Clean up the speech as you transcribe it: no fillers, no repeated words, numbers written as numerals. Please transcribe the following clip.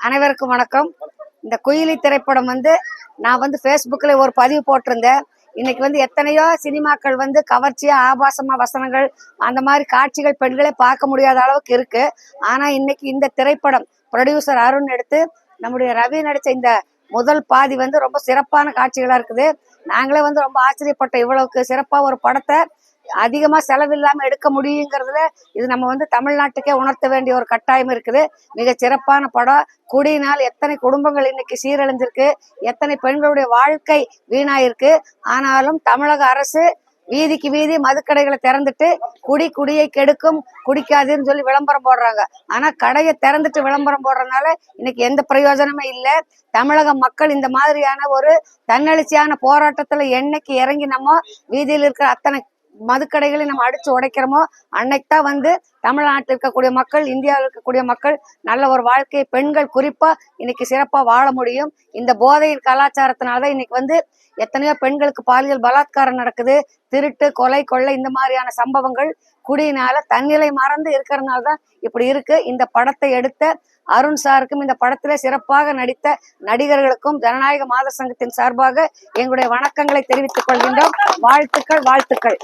அனைவருக்கும் வணக்கம். இந்த குயிலி திரைப்படம் நான் ஃபேஸ்புக்கில் ஒரு பதிவு போட்டிருந்தேன். இன்னைக்கு எத்தனையோ சினிமாக்கள் கவர்ச்சியா ஆபாசமா வசனங்கள் அந்த மாதிரி காட்சிகள் பெண்களே பார்க்க முடியாத அளவுக்கு இருக்கு. ஆனா இன்னைக்கு இந்த திரைப்படம் ப்ரொடியூசர் அருண் எடுத்து நம்முடைய ரவி நடிச்ச இந்த முதல் பாதி ரொம்ப சிறப்பான காட்சிகளா இருக்குது. நாங்களே ரொம்ப ஆச்சரியப்பட்ட இவ்வளவுக்கு சிறப்பா ஒரு படத்தை அதிகமா செலவில்லாம எடுக்க முடியுங்கிறதுல இது நம்ம தமிழ்நாட்டுக்கே உணர்த்த வேண்டிய ஒரு கட்டாயம் இருக்குது. மிக சிறப்பான படம். குடியினால் எத்தனை குடும்பங்கள் இன்னைக்கு சீரழிஞ்சிருக்கு, எத்தனை பெண்களுடைய வாழ்க்கை வீணாயிருக்கு. ஆனாலும் தமிழக அரசு வீதிக்கு வீதி மதுக்கடைகளை திறந்துட்டு குடியை கெடுக்கும், குடிக்காதுன்னு சொல்லி விளம்பரம் போடுறாங்க. ஆனா கடையை திறந்துட்டு விளம்பரம் போடுறதுனால இன்னைக்கு எந்த பிரயோஜனமே இல்லை. தமிழக மக்கள் இந்த மாதிரியான ஒரு தன்னெழுச்சியான போராட்டத்துல என்னைக்கு இறங்கி நம்ம வீதியில் இருக்கிற அத்தனை மதுக்கடைகளை நம்ம அடிச்சு உடைக்கிறோமோ அன்னைக்கு தான் தமிழ்நாட்டில் இருக்கக்கூடிய மக்கள், இந்தியாவில் இருக்கக்கூடிய மக்கள் நல்ல ஒரு வாழ்க்கையை பெண்கள் குறிப்பா இன்னைக்கு சிறப்பா வாழ முடியும். இந்த போதையின் கலாச்சாரத்தினால்தான் இன்னைக்கு எத்தனையோ பெண்களுக்கு பாலியல் பலாத்காரம் நடக்குது, திருட்டு, கொலை, கொள்ளை இந்த மாதிரியான சம்பவங்கள் குடியினால தன்னிலை மறந்து இருக்கிறதுனால்தான் இப்படி இருக்கு. இந்த படத்தை எடுத்த அருண் சாருக்கும் இந்த படத்திலே சிறப்பாக நடித்த நடிகர்களுக்கும் ஜனநாயக மாதர் சங்கத்தின் சார்பாக எங்களுடைய வணக்கங்களை தெரிவித்துக் கொள்கின்றோம். வாழ்த்துக்கள்.